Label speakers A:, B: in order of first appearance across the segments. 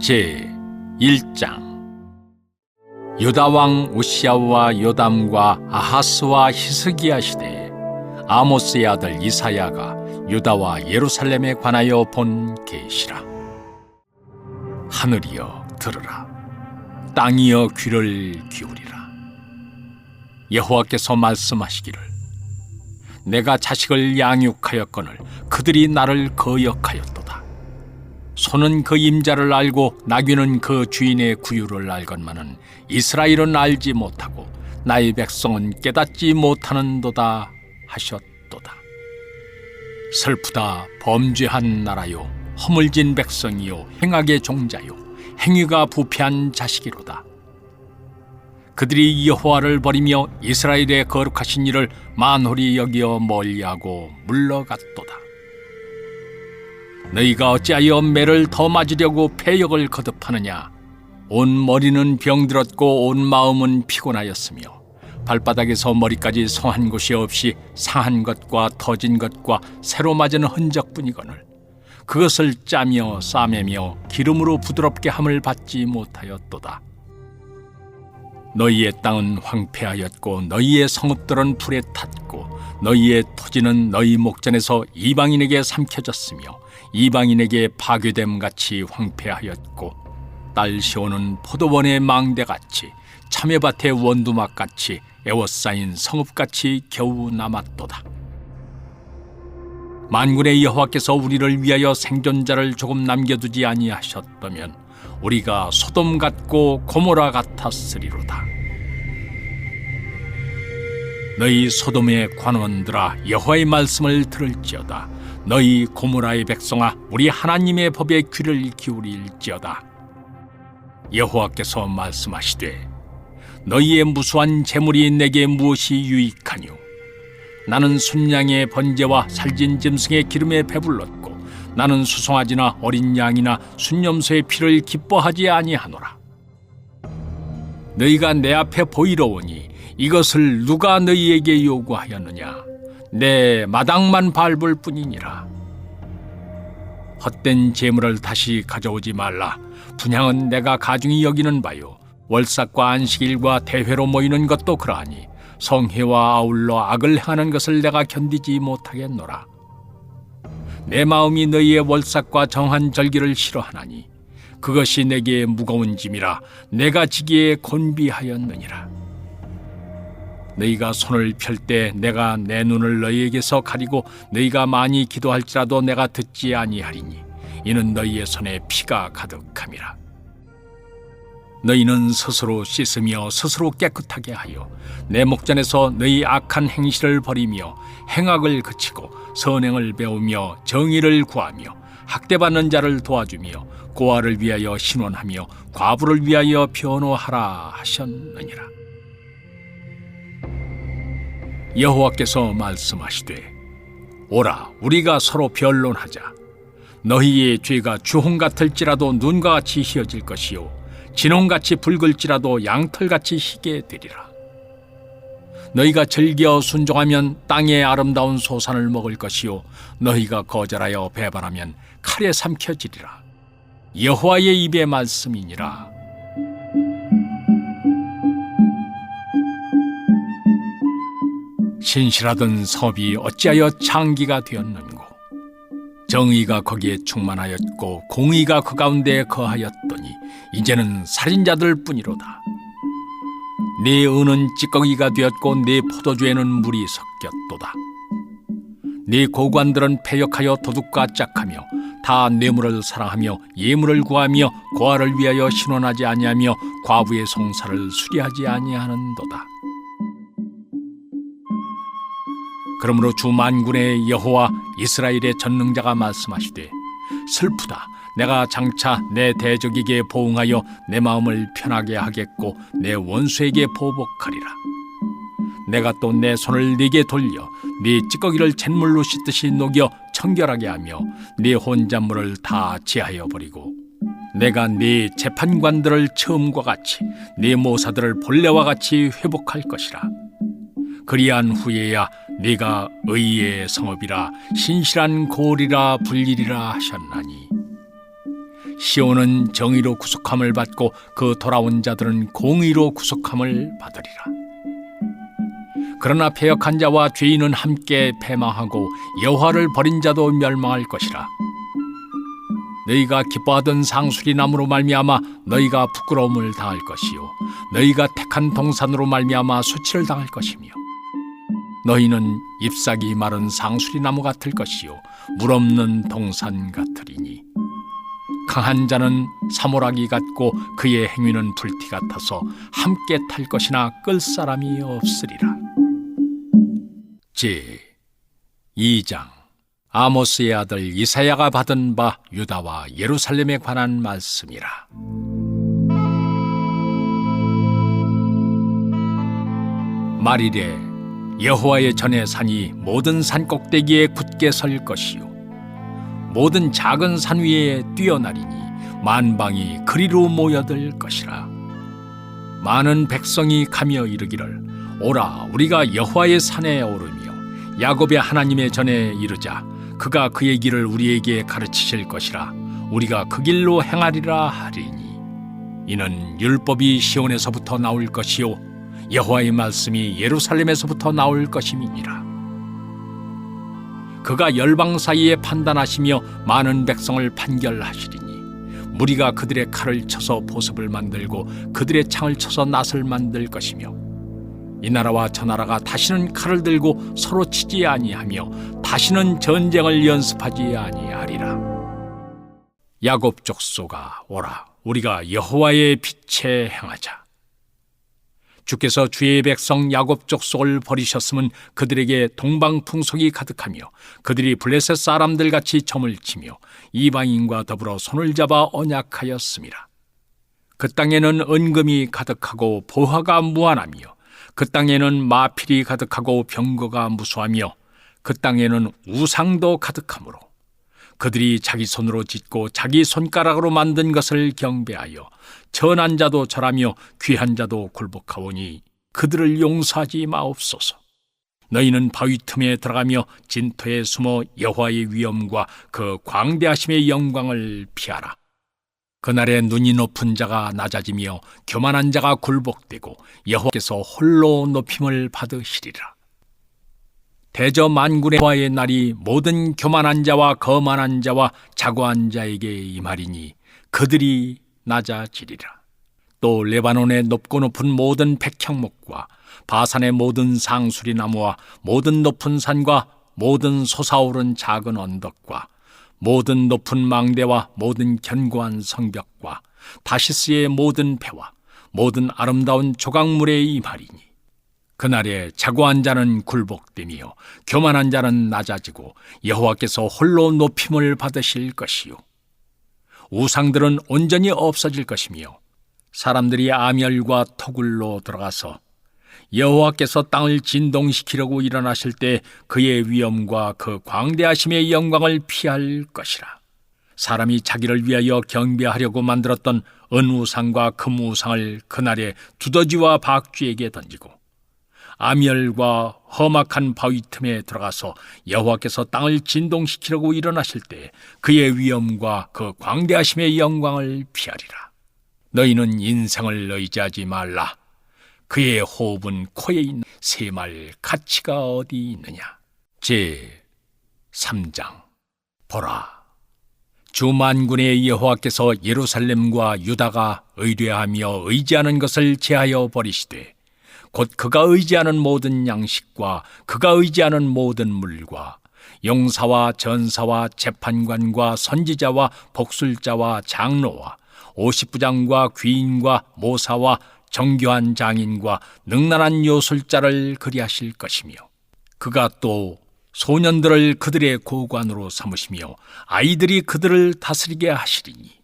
A: 제 1장. 유다 왕 우시야와 요담과 아하스와 히스기야 시대에 아모스의 아들 이사야가 유다와 예루살렘에 관하여 본 계시라. 하늘이여 들으라, 땅이여 귀를 기울이라. 여호와께서 말씀하시기를, 내가 자식을 양육하였거늘 그들이 나를 거역하였도다. 소는 그 임자를 알고 나귀는 그 주인의 구유를 알건만은 이스라엘은 알지 못하고 나의 백성은 깨닫지 못하는도다 하셨도다. 슬프다, 범죄한 나라요, 허물진 백성이요, 행악의 종자요, 행위가 부패한 자식이로다. 그들이 여호와를 버리며 이스라엘의 거룩하신 이를 만홀히 여기어 멀리하고 물러갔도다. 너희가 어찌하여 매를 더 맞으려고 패역을 거듭하느냐? 온 머리는 병들었고 온 마음은 피곤하였으며 발바닥에서 머리까지 성한 곳이 없이 상한 것과 터진 것과 새로 맞은 흔적뿐이거늘 그것을 짜며 싸매며 기름으로 부드럽게 함을 받지 못하였도다. 너희의 땅은 황폐하였고 너희의 성읍들은 불에 탔고 너희의 토지는 너희 목전에서 이방인에게 삼켜졌으며 이방인에게 파괴됨 같이 황폐하였고 딸 시온은 포도원의 망대같이 참외밭의 원두막같이 애워싸인 성읍같이 겨우 남았도다. 만군의 여호와께서 우리를 위하여 생존자를 조금 남겨두지 아니하셨다면 우리가 소돔 같고 고모라 같았으리로다. 너희 소돔의 관원들아, 여호와의 말씀을 들을지어다. 너희 고모라의 백성아, 우리 하나님의 법에 귀를 기울일지어다. 여호와께서 말씀하시되, 너희의 무수한 재물이 내게 무엇이 유익하뇨? 나는 순양의 번제와 살진 짐승의 기름에 배불렀고 나는 수송아지나 어린 양이나 순염소의 피를 기뻐하지 아니하노라. 너희가 내 앞에 보이러 오니 이것을 누가 너희에게 요구하였느냐? 내 마당만 밟을 뿐이니라. 헛된 재물을 다시 가져오지 말라. 분향은 내가 가중히 여기는 바요, 월삭과 안식일과 대회로 모이는 것도 그러하니 성회와 아울러 악을 행하는 것을 내가 견디지 못하겠노라. 내 마음이 너희의 월삭과 정한 절기를 싫어하나니 그것이 내게 무거운 짐이라 내가 지기에 곤비하였느니라. 너희가 손을 펼 때 내가 내 눈을 너희에게서 가리고 너희가 많이 기도할지라도 내가 듣지 아니하리니 이는 너희의 손에 피가 가득함이라. 너희는 스스로 씻으며 스스로 깨끗하게 하여 내 목전에서 너희 악한 행실을 버리며 행악을 그치고 선행을 배우며 정의를 구하며 학대받는 자를 도와주며 고아를 위하여 신원하며 과부를 위하여 변호하라 하셨느니라. 여호와께서 말씀하시되, 오라, 우리가 서로 변론하자. 너희의 죄가 주홍 같을지라도 눈과 같이 희어질 것이요 진홍같이 붉을지라도 양털같이 희게 되리라. 너희가 즐겨 순종하면 땅의 아름다운 소산을 먹을 것이요 너희가 거절하여 배반하면 칼에 삼켜지리라. 여호와의 입의 말씀이니라. 신실하던 성읍이 어찌하여 창기가 되었는고? 정의가 거기에 충만하였고 공의가 그 가운데 거하였더니 이제는 살인자들 뿐이로다. 네 은은 찌꺼기가 되었고 네 포도주에는 물이 섞였도다. 네 고관들은 패역하여 도둑과 짝하며 다 뇌물을 사랑하며 예물을 구하며 고아를 위하여 신원하지 아니하며 과부의 송사를 수리하지 아니하는도다. 그러므로 주 만군의 여호와 이스라엘의 전능자가 말씀하시되, 슬프다, 내가 장차 내 대적에게 보응하여 내 마음을 편하게 하겠고 내 원수에게 보복하리라. 내가 또 내 손을 네게 돌려 네 찌꺼기를 잿물로 씻듯이 녹여 청결하게 하며 네 혼잣물을 다 제하여 버리고 내가 네 재판관들을 처음과 같이 네 모사들을 본래와 같이 회복할 것이라. 그리한 후에야 네가 의의 성읍이라 신실한 고을이라 불리리라 하셨나니 시온은 정의로 구속함을 받고 그 돌아온 자들은 공의로 구속함을 받으리라. 그러나 패역한 자와 죄인은 함께 패망하고 여호와를 버린 자도 멸망할 것이라. 너희가 기뻐하던 상수리 나무로 말미암아 너희가 부끄러움을 당할 것이요 너희가 택한 동산으로 말미암아 수치를 당할 것이며 너희는 잎사귀 마른 상수리 나무 같을 것이요 물 없는 동산 같으리니 강한 자는 사모라기 같고 그의 행위는 불티 같아서 함께 탈 것이나 끌 사람이 없으리라. 제 2장. 아모스의 아들 이사야가 받은 바 유다와 예루살렘에 관한 말씀이라. 말이래 여호와의 전에 산이 모든 산 꼭대기에 굳게 설 것이요 모든 작은 산 위에 뛰어나리니 만방이 그리로 모여들 것이라. 많은 백성이 가며 이르기를 오라 우리가 여호와의 산에 오르며 야곱의 하나님의 전에 이르자. 그가 그의 길을 우리에게 가르치실 것이라. 우리가 그 길로 행하리라 하리니 이는 율법이 시온에서부터 나올 것이요 여호와의 말씀이 예루살렘에서부터 나올 것임이니라. 그가 열방 사이에 판단하시며 많은 백성을 판결하시리니 무리가 그들의 칼을 쳐서 보습을 만들고 그들의 창을 쳐서 낫을 만들 것이며 이 나라와 저 나라가 다시는 칼을 들고 서로 치지 아니하며 다시는 전쟁을 연습하지 아니하리라. 야곱 족속아 오라 우리가 여호와의 빛에 행하자. 주께서 주의 백성 야곱 족속을 버리셨음은 그들에게 동방풍속이 가득하며 그들이 블레셋 사람들 같이 점을 치며 이방인과 더불어 손을 잡아 언약하였음이라. 그 땅에는 은금이 가득하고 보화가 무한하며 그 땅에는 마필이 가득하고 병거가 무수하며 그 땅에는 우상도 가득하므로 그들이 자기 손으로 짓고 자기 손가락으로 만든 것을 경배하여 천한 자도 절하며 귀한 자도 굴복하오니 그들을 용서하지 마옵소서. 너희는 바위 틈에 들어가며 진토에 숨어 여호와의 위엄과 그 광대하심의 영광을 피하라. 그날에 눈이 높은 자가 낮아지며 교만한 자가 굴복되고 여호와께서 홀로 높임을 받으시리라. 대저 만군의 여호와의 날이 모든 교만한 자와 거만한 자와 자고한 자에게 임하리니 그들이 낮아지리라. 또 레바논의 높고 높은 모든 백향목과 바산의 모든 상수리 나무와 모든 높은 산과 모든 솟아오른 작은 언덕과 모든 높은 망대와 모든 견고한 성벽과 다시스의 모든 배와 모든 아름다운 조각물에 임하리니 그날에 자고한 자는 굴복되며 교만한 자는 낮아지고 여호와께서 홀로 높임을 받으실 것이요 우상들은 온전히 없어질 것이며 사람들이 아멸과 토굴로 들어가서 여호와께서 땅을 진동시키려고 일어나실 때 그의 위엄과 그 광대하심의 영광을 피할 것이라. 사람이 자기를 위하여 경배하려고 만들었던 은우상과 금우상을 그날에 두더지와 박쥐에게 던지고 아멸과 험악한 바위 틈에 들어가서 여호와께서 땅을 진동시키려고 일어나실 때 그의 위엄과 그 광대하심의 영광을 피하리라. 너희는 인생을 의지하지 말라. 그의 호흡은 코에 있는 새말 가치가 어디 있느냐. 제 3장. 보라, 주 만군의 여호와께서 예루살렘과 유다가 의뢰하며 의지하는 것을 제하여 버리시되 곧 그가 의지하는 모든 양식과 그가 의지하는 모든 물과 용사와 전사와 재판관과 선지자와 복술자와 장로와 오십부장과 귀인과 모사와 정교한 장인과 능란한 요술자를 그리하실 것이며 그가 또 소년들을 그들의 고관으로 삼으시며 아이들이 그들을 다스리게 하시리니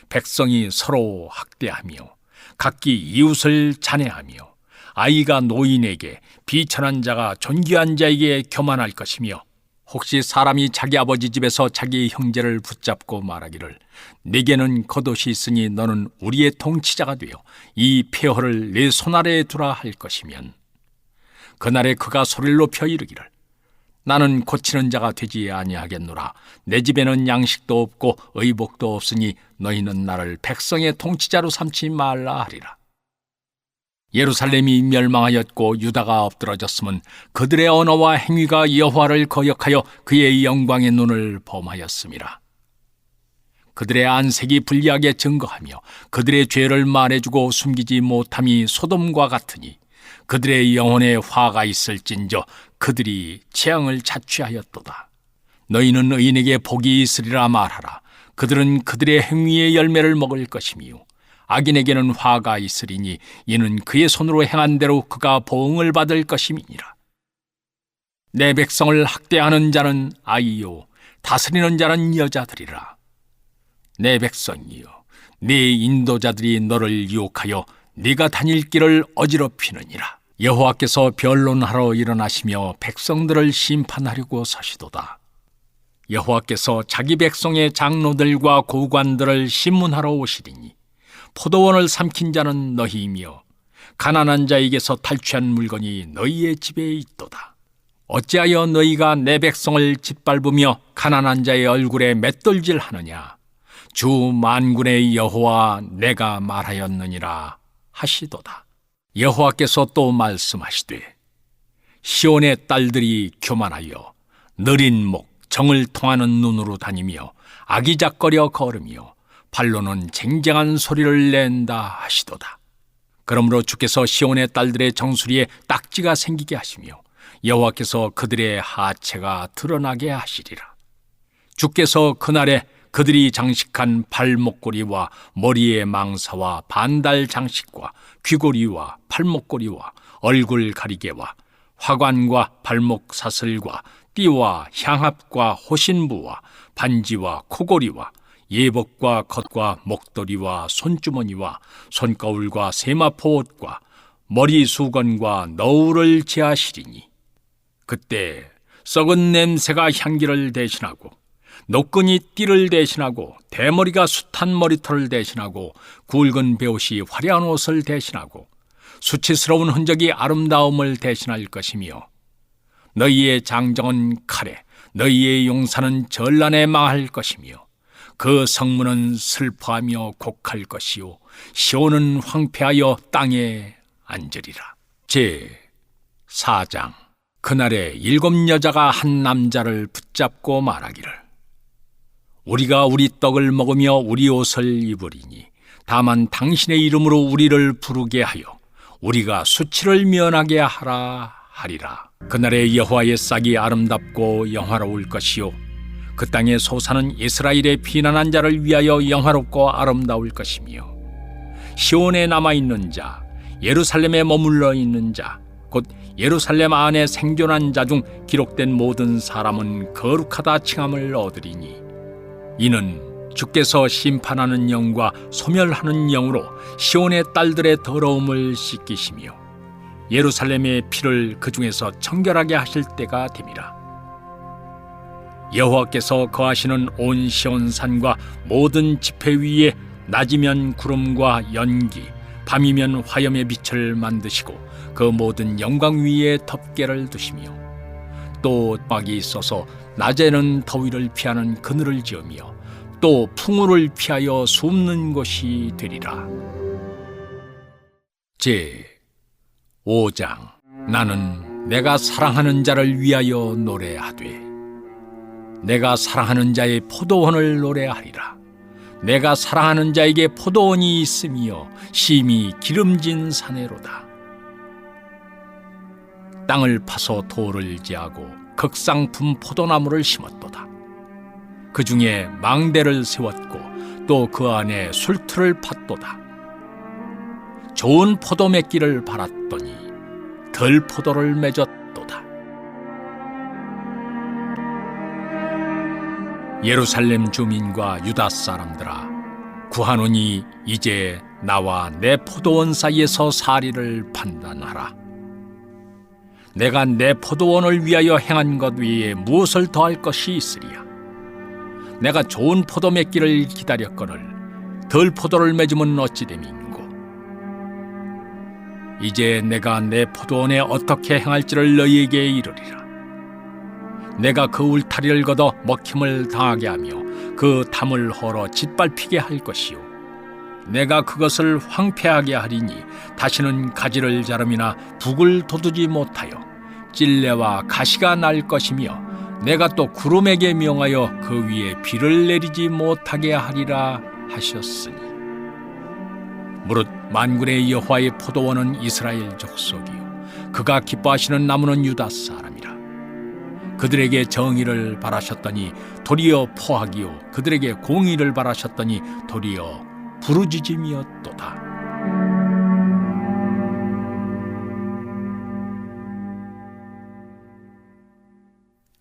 A: 백성이 서로 학대하며 각기 이웃을 잔해하며 아이가 노인에게 비천한 자가 존귀한 자에게 교만할 것이며 혹시 사람이 자기 아버지 집에서 자기 형제를 붙잡고 말하기를 내게는 겉옷이 있으니 너는 우리의 통치자가 되어 이 폐허를 내 손아래에 두라 할 것이면 그날에 그가 소리를 높여 이르기를 나는 고치는 자가 되지 아니하겠노라. 내 집에는 양식도 없고 의복도 없으니 너희는 나를 백성의 통치자로 삼지 말라 하리라. 예루살렘이 멸망하였고 유다가 엎드러졌으면 그들의 언어와 행위가 여호와를 거역하여 그의 영광의 눈을 범하였음이라. 그들의 안색이 불리하게 증거하며 그들의 죄를 말해주고 숨기지 못함이 소돔과 같으니 그들의 영혼에 화가 있을진저 그들이 재앙을 자취하였도다. 너희는 의인에게 복이 있으리라 말하라. 그들은 그들의 행위의 열매를 먹을 것이며 악인에게는 화가 있으리니 이는 그의 손으로 행한 대로 그가 보응을 받을 것임이니라. 내 백성을 학대하는 자는 아이요 다스리는 자는 여자들이라. 내 백성이여, 네 인도자들이 너를 유혹하여 네가 다닐 길을 어지럽히느니라. 여호와께서 변론하러 일어나시며 백성들을 심판하려고 서시도다. 여호와께서 자기 백성의 장로들과 고관들을 심문하러 오시리니 포도원을 삼킨 자는 너희이며 가난한 자에게서 탈취한 물건이 너희의 집에 있도다. 어찌하여 너희가 내 백성을 짓밟으며 가난한 자의 얼굴에 맷돌질하느냐. 주 만군의 여호와 내가 말하였느니라 하시도다. 여호와께서 또 말씀하시되 시온의 딸들이 교만하여 느린 목 정을 통하는 눈으로 다니며 아기작거려 걸으며 발로는 쟁쟁한 소리를 낸다 하시도다. 그러므로 주께서 시온의 딸들의 정수리에 딱지가 생기게 하시며 여호와께서 그들의 하체가 드러나게 하시리라. 주께서 그날에 그들이 장식한 발목고리와 머리의 망사와 반달 장식과 귀고리와 팔목고리와 얼굴 가리개와 화관과 발목 사슬과 띠와 향합과 호신부와 반지와 코고리와 예복과 겉과 목도리와 손주머니와 손거울과 세마포 옷과 머리 수건과 너울을 제하시리니 그때 썩은 냄새가 향기를 대신하고 노끈이 띠를 대신하고 대머리가 숱한 머리털을 대신하고 굵은 베옷이 화려한 옷을 대신하고 수치스러운 흔적이 아름다움을 대신할 것이며 너희의 장정은 칼에 너희의 용사는 전란에 망할 것이며 그 성문은 슬퍼하며 곡할 것이요 시온은 황폐하여 땅에 앉으리라. 제4장. 그날에 7 여자가 한 남자를 붙잡고 말하기를 우리가 우리 떡을 먹으며 우리 옷을 입으리니 다만 당신의 이름으로 우리를 부르게 하여 우리가 수치를 면하게 하라 하리라. 그날에 여호와의 싹이 아름답고 영화로울 것이요 그 땅의 소사는 이스라엘의 피난한 자를 위하여 영화롭고 아름다울 것이며 시온에 남아있는 자 예루살렘에 머물러 있는 자 곧 예루살렘 안에 생존한 자 중 기록된 모든 사람은 거룩하다 칭함을 얻으리니 이는 주께서 심판하는 영과 소멸하는 영으로 시온의 딸들의 더러움을 씻기시며 예루살렘의 피를 그 중에서 청결하게 하실 때가 됨이라. 여호와께서 거하시는 온 시온산과 모든 지폐 위에 낮이면 구름과 연기, 밤이면 화염의 빛을 만드시고 그 모든 영광 위에 덮개를 두시며 또 막이 있어서 낮에는 더위를 피하는 그늘을 지으며 또 풍우를 피하여 숨는 곳이 되리라. 제5장. 나는 내가 사랑하는 자를 위하여 노래하되 내가 사랑하는 자의 포도원을 노래하리라. 내가 사랑하는 자에게 포도원이 있으며 심히 기름진 사내로다. 땅을 파서 돌을 제하고 극상품 포도나무를 심었도다. 그 중에 망대를 세웠고 또 그 안에 술틀을 팠도다. 좋은 포도 맺기를 바랐더니 덜 포도를 맺었도다. 예루살렘 주민과 유다 사람들아, 구하노니 이제 나와 내 포도원 사이에서 사리를 판단하라. 내가 내 포도원을 위하여 행한 것 외에 무엇을 더할 것이 있으리야. 내가 좋은 포도 맺기를 기다렸거늘 덜 포도를 맺으면 어찌 됨인고. 이제 내가 내 포도원에 어떻게 행할지를 너희에게 이르리라. 내가 그 울타리를 걷어 먹힘을 당하게 하며 그 담을 헐어 짓밟히게 할 것이요 내가 그것을 황폐하게 하리니 다시는 가지를 자름이나 북을 돋우지 못하여 찔레와 가시가 날 것이며 내가 또 구름에게 명하여 그 위에 비를 내리지 못하게 하리라 하셨으니 무릇 만군의 여호와의 포도원은 이스라엘 족속이요 그가 기뻐하시는 나무는 유다 사람이라. 그들에게 정의를 바라셨더니 도리어 포악이요 그들에게 공의를 바라셨더니 도리어 부르짖음이었도다.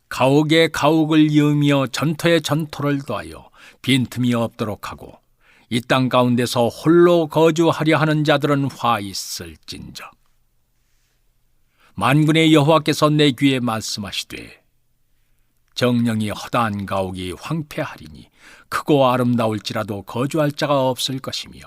A: 가옥에 가옥을 이으며 전토에 전토를 더하여 빈틈이 없도록 하고 이 땅 가운데서 홀로 거주하려 하는 자들은 화 있을진저. 만군의 여호와께서 내 귀에 말씀하시되 정령이 허다한 가옥이 황폐하리니 크고 아름다울지라도 거주할 자가 없을 것이며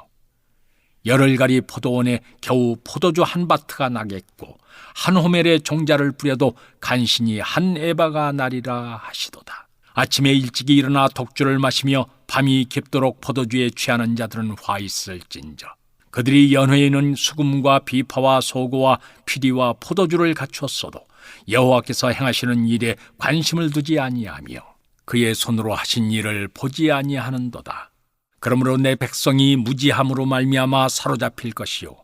A: 열흘가리 포도원에 겨우 포도주 한 바트가 나겠고 한 호멜에 종자를 뿌려도 간신히 한 에바가 나리라 하시도다. 아침에 일찍이 일어나 독주를 마시며 밤이 깊도록 포도주에 취하는 자들은 화 있을진저. 그들이 연회에는 수금과 비파와 소고와 피리와 포도주를 갖추었어도 여호와께서 행하시는 일에 관심을 두지 아니하며 그의 손으로 하신 일을 보지 아니하는도다. 그러므로 내 백성이 무지함으로 말미암아 사로잡힐 것이요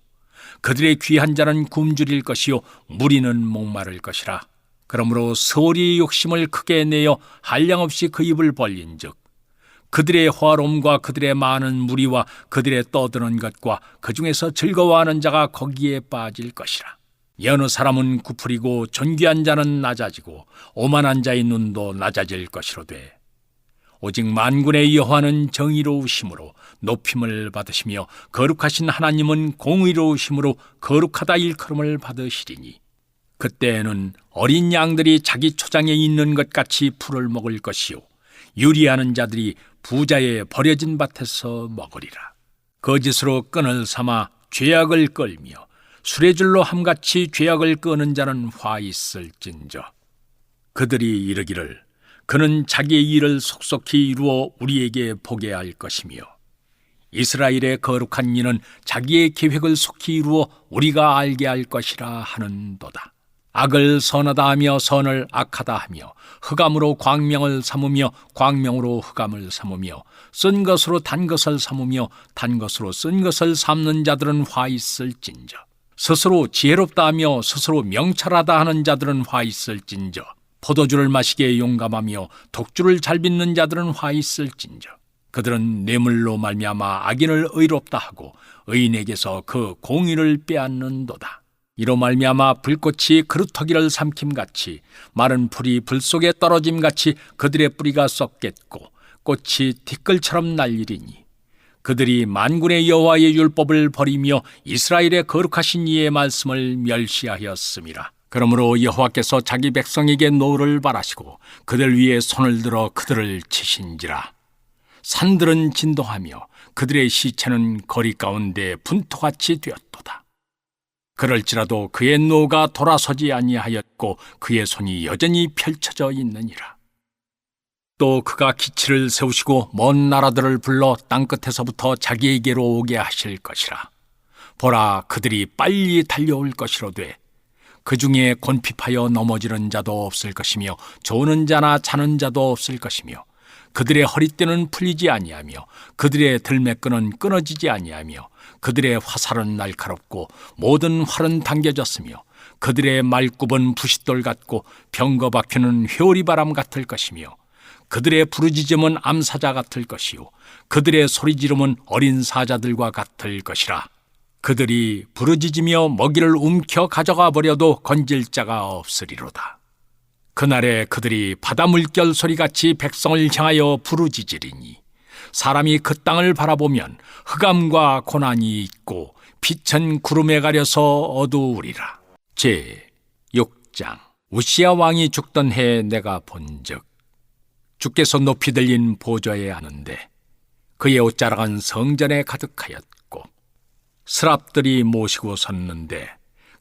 A: 그들의 귀한 자는 굶주릴 것이요 무리는 목마를 것이라. 그러므로 스올이 욕심을 크게 내어 한량없이 그 입을 벌린즉 그들의 화로움과 그들의 많은 무리와 그들의 떠드는 것과 그 중에서 즐거워하는 자가 거기에 빠질 것이라. 여느 사람은 구풀이고 존귀한 자는 낮아지고 오만한 자의 눈도 낮아질 것이로되 오직 만군의 여호와는 정의로우심으로 높임을 받으시며 거룩하신 하나님은 공의로우심으로 거룩하다 일컬음을 받으시리니 그때에는 어린 양들이 자기 초장에 있는 것 같이 풀을 먹을 것이요 유리하는 자들이 부자의 버려진 밭에서 먹으리라. 거짓으로 끈을 삼아 죄악을 끌며 수레줄로 함같이 죄악을 끄는 자는 화 있을진저. 그들이 이르기를 그는 자기의 일을 속속히 이루어 우리에게 보게 할 것이며 이스라엘의 거룩한 이는 자기의 계획을 속히 이루어 우리가 알게 할 것이라 하는도다. 악을 선하다 하며 선을 악하다 하며 흑암으로 광명을 삼으며 광명으로 흑암을 삼으며 쓴 것으로 단 것을 삼으며 단 것으로 쓴 것을 삼는 자들은 화 있을진저. 스스로 지혜롭다 하며 스스로 명철하다 하는 자들은 화 있을진저. 포도주를 마시기에 용감하며 독주를 잘 빚는 자들은 화 있을진저. 그들은 뇌물로 말미암아 악인을 의롭다 하고 의인에게서 그 공의를 빼앗는도다. 이로 말미암아 불꽃이 그루터기를 삼킴같이 마른 풀이 불 속에 떨어짐같이 그들의 뿌리가 썩겠고 꽃이 티끌처럼 날리리니 그들이 만군의 여호와의 율법을 버리며 이스라엘의 거룩하신 이의 말씀을 멸시하였음이라. 그러므로 여호와께서 자기 백성에게 노를 바라시고 그들 위에 손을 들어 그들을 치신지라. 산들은 진동하며 그들의 시체는 거리 가운데 분토같이 되었도다. 그럴지라도 그의 노가 돌아서지 아니하였고 그의 손이 여전히 펼쳐져 있느니라. 또 그가 기치를 세우시고 먼 나라들을 불러 땅끝에서부터 자기에게로 오게 하실 것이라. 보라, 그들이 빨리 달려올 것이로되 그 중에 곤핍하여 넘어지는 자도 없을 것이며 조는 자나 자는 자도 없을 것이며 그들의 허리띠는 풀리지 아니하며 그들의 들매끈은 끊어지지 아니하며 그들의 화살은 날카롭고 모든 활은 당겨졌으며 그들의 말굽은 부싯돌 같고 병거 박히는 회오리바람 같을 것이며 그들의 부르짖음은 암사자 같을 것이요 그들의 소리지름은 어린 사자들과 같을 것이라. 그들이 부르짖으며 먹이를 움켜 가져가 버려도 건질 자가 없으리로다. 그날에 그들이 바다 물결 소리같이 백성을 향하여 부르짖으리니 사람이 그 땅을 바라보면 흑암과 고난이 있고 빛은 구름에 가려서 어두우리라. 제6장. 우시야 왕이 죽던 해에 내가 본즉 주께서 높이 들린 보좌에 앉는데 그의 옷자락은 성전에 가득하였고 스랍들이 모시고 섰는데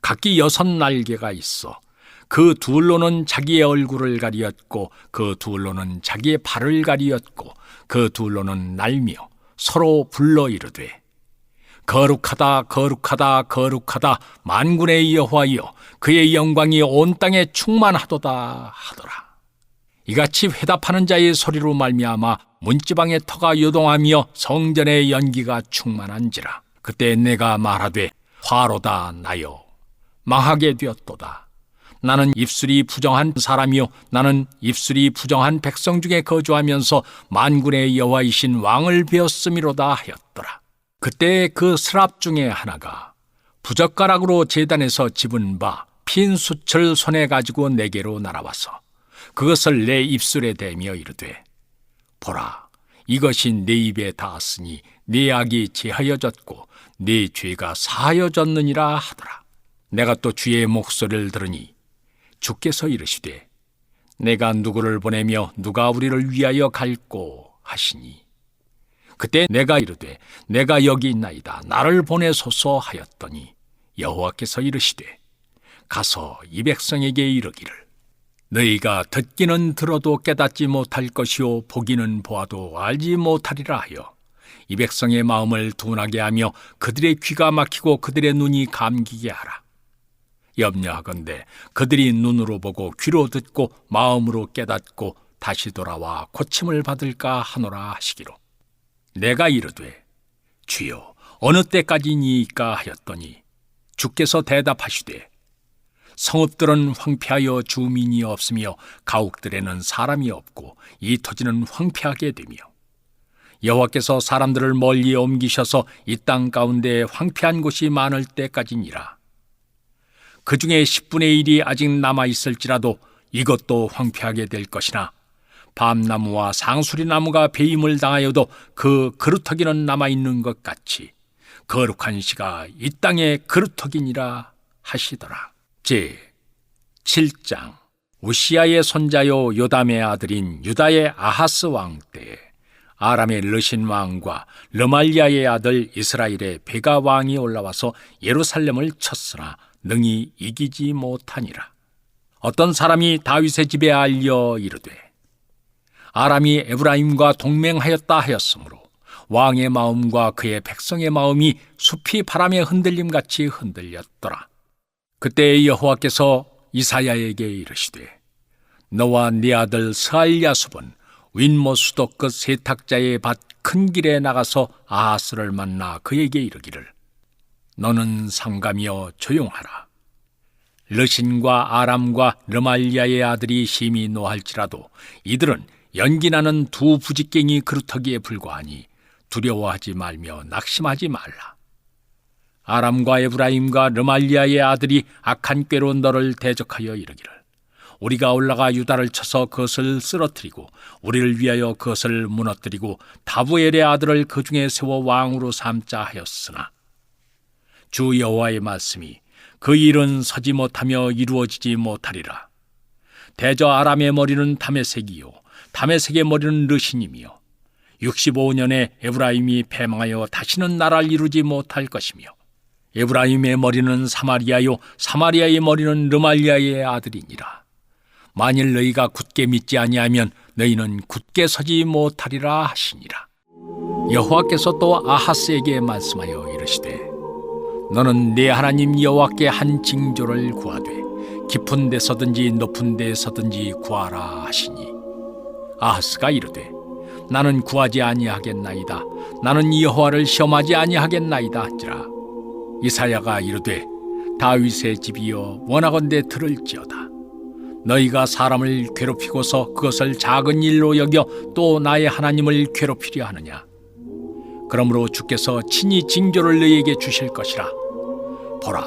A: 각기 6 날개가 있어 그 둘로는 자기의 얼굴을 가리었고 그 둘로는 자기의 발을 가리었고 그 둘로는 날며 서로 불러 이르되 거룩하다 거룩하다 거룩하다 만군의 여호와여 그의 영광이 온 땅에 충만하도다 하더라. 이같이 회답하는 자의 소리로 말미암아 문지방의 터가 요동하며 성전의 연기가 충만한지라. 그때 내가 말하되 화로다 나여 망하게 되었도다. 나는 입술이 부정한 사람이요 나는 입술이 부정한 백성 중에 거주하면서 만군의 여호와이신 왕을 베었음이로다 하였더라. 그때 그 스랍 중에 하나가 부젓가락으로 제단에서 집은 바 핀 숯을 손에 가지고 내게로 날아와서 그것을 내 입술에 대며 이르되 보라 이것이 내 입에 닿았으니 네 악이 제하여졌고 네 죄가 사하여졌느니라 하더라. 내가 또 주의 목소리를 들으니 주께서 이르시되 내가 누구를 보내며 누가 우리를 위하여 갈꼬 하시니 그때 내가 이르되 내가 여기 있나이다 나를 보내소서 하였더니 여호와께서 이르시되 가서 이 백성에게 이르기를 너희가 듣기는 들어도 깨닫지 못할 것이요 보기는 보아도 알지 못하리라 하여 이 백성의 마음을 둔하게 하며 그들의 귀가 막히고 그들의 눈이 감기게 하라. 염려하건대 그들이 눈으로 보고 귀로 듣고 마음으로 깨닫고 다시 돌아와 고침을 받을까 하노라 하시기로 내가 이르되 주여 어느 때까지니이까 하였더니 주께서 대답하시되 성읍들은 황폐하여 주민이 없으며 가옥들에는 사람이 없고 이 토지는 황폐하게 되며 여호와께서 사람들을 멀리 옮기셔서 이 땅 가운데 황폐한 곳이 많을 때까지니라. 그 중에 10분의 1이 아직 남아있을지라도 이것도 황폐하게 될 것이나 밤나무와 상수리나무가 배임을 당하여도 그 그루터기는 남아있는 것 같이 거룩한 시가 이 땅의 그루터기니라 하시더라. 제 7장 우시아의 손자요 요담의 아들인 유다의 아하스 왕 때에 아람의 르신 왕과 르말리아의 아들 이스라엘의 베가 왕이 올라와서 예루살렘을 쳤으나 능히 이기지 못하니라. 어떤 사람이 다윗의 집에 알려 이르되 아람이 에브라임과 동맹하였다 하였으므로 왕의 마음과 그의 백성의 마음이 숲이 바람의 흔들림같이 흔들렸더라. 그때 여호와께서 이사야에게 이르시되 너와 네 아들 스알야숲은 윗모 수도 끝 세탁자의 밭 큰 길에 나가서 아하스를 만나 그에게 이르기를 너는 삼가며 조용하라. 르신과 아람과 르말리아의 아들이 심히 노할지라도 이들은 연기나는 두 부직갱이 그루터기에 불과하니 두려워하지 말며 낙심하지 말라. 아람과 에브라임과 르말리아의 아들이 악한 꾀로 너를 대적하여 이르기를 우리가 올라가 유다를 쳐서 그것을 쓰러뜨리고 우리를 위하여 그것을 무너뜨리고 다부엘의 아들을 그 중에 세워 왕으로 삼자 하였으나 주 여호와의 말씀이 그 일은 서지 못하며 이루어지지 못하리라. 대저 아람의 머리는 다메섹이요 다메섹의 머리는 르신이며 65년에 에브라임이 패망하여 다시는 나라를 이루지 못할 것이며 에브라임의 머리는 사마리아요 사마리아의 머리는 르말리아의 아들이니라. 만일 너희가 굳게 믿지 아니하면 너희는 굳게 서지 못하리라 하시니라. 여호와께서 또 아하스에게 말씀하여 이르시되 너는 네 하나님 여호와께 한 징조를 구하되 깊은 데서든지 높은 데서든지 구하라 하시니 아하스가 이르되 나는 구하지 아니하겠나이다. 나는 여호와를 시험하지 아니하겠나이다 한지라. 이사야가 이르되 다윗의 집이여 원하건대 들을지어다. 너희가 사람을 괴롭히고서 그것을 작은 일로 여겨 또 나의 하나님을 괴롭히려 하느냐. 그러므로 주께서 친히 징조를 너희에게 주실 것이라. 보라,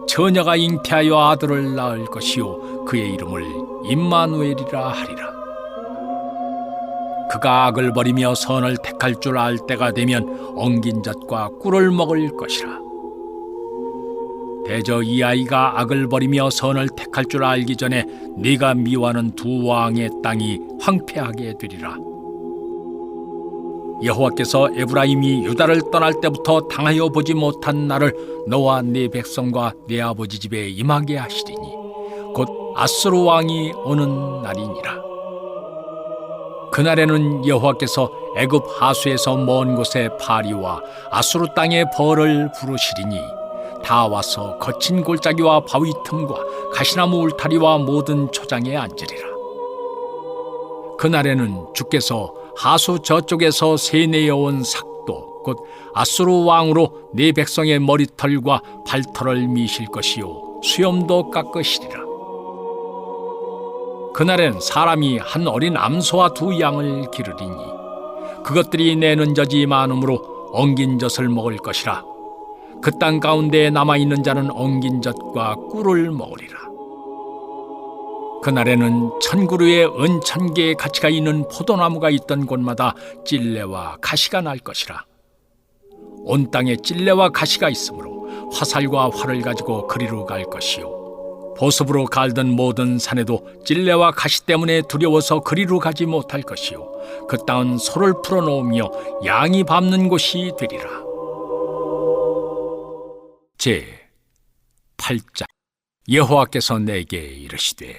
A: 처녀가 잉태하여 아들을 낳을 것이요 그의 이름을 임마누엘이라 하리라. 그가 악을 버리며 선을 택할 줄 알 때가 되면 엉긴 젖과 꿀을 먹을 것이라. 대저 이 아이가 악을 버리며 선을 택할 줄 알기 전에 네가 미워하는 두 왕의 땅이 황폐하게 되리라. 여호와께서 에브라임이 유다를 떠날 때부터 당하여 보지 못한 날을 너와 네 백성과 네 아버지 집에 임하게 하시리니 곧 아수르 왕이 오는 날이니라. 그날에는 여호와께서 애굽 하수에서 먼 곳에 파리와 아수르 땅에 벌을 부르시리니 다 와서 거친 골짜기와 바위 틈과 가시나무 울타리와 모든 초장에 앉으리라. 그날에는 주께서 하수 저쪽에서 세내어온 삭도 곧 아수르 왕으로 네 백성의 머리털과 발털을 미실 것이요 수염도 깎으시리라. 그날엔 사람이 한 어린 암소와 두 양을 기르리니 그것들이 내는 젖이 많으므로 엉긴 젖을 먹을 것이라. 그 땅 가운데에 남아있는 자는 엉긴 젖과 꿀을 먹으리라. 그날에는 1000그루의 은 1000개의 가치가 있는 포도나무가 있던 곳마다 찔레와 가시가 날 것이라. 온 땅에 찔레와 가시가 있으므로 화살과 활을 가지고 그리로 갈 것이요 보습으로 갈던 모든 산에도 찔레와 가시 때문에 두려워서 그리로 가지 못할 것이요 그 땅은 소를 풀어놓으며 양이 밟는 곳이 되리라. 제 8장. 여호와께서 내게 이르시되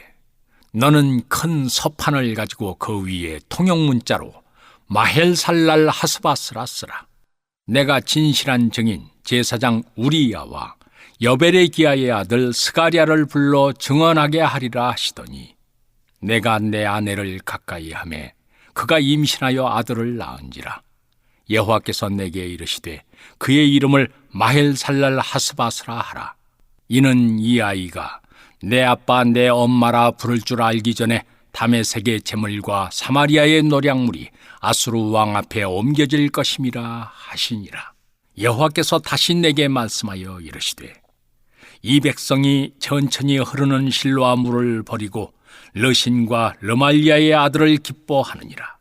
A: 너는 큰 서판을 가지고 그 위에 통용문자로 마헬살랄 하스바스라 쓰라. 내가 진실한 증인 제사장 우리야와 여베레기야의 아들 스가랴를 불러 증언하게 하리라 하시더니 내가 내 아내를 가까이 하매 그가 임신하여 아들을 낳은지라. 여호와께서 내게 이르시되 그의 이름을 마헬살랄 하스바스라 하라. 이는 이 아이가 내 아빠 내 엄마라 부를 줄 알기 전에 다메섹의 제물과 사마리아의 노략물이 아수르 왕 앞에 옮겨질 것임이라 하시니라. 여호와께서 다시 내게 말씀하여 이르시되 이 백성이 천천히 흐르는 실로아 물을 버리고 르신과 르말리아의 아들을 기뻐하느니라.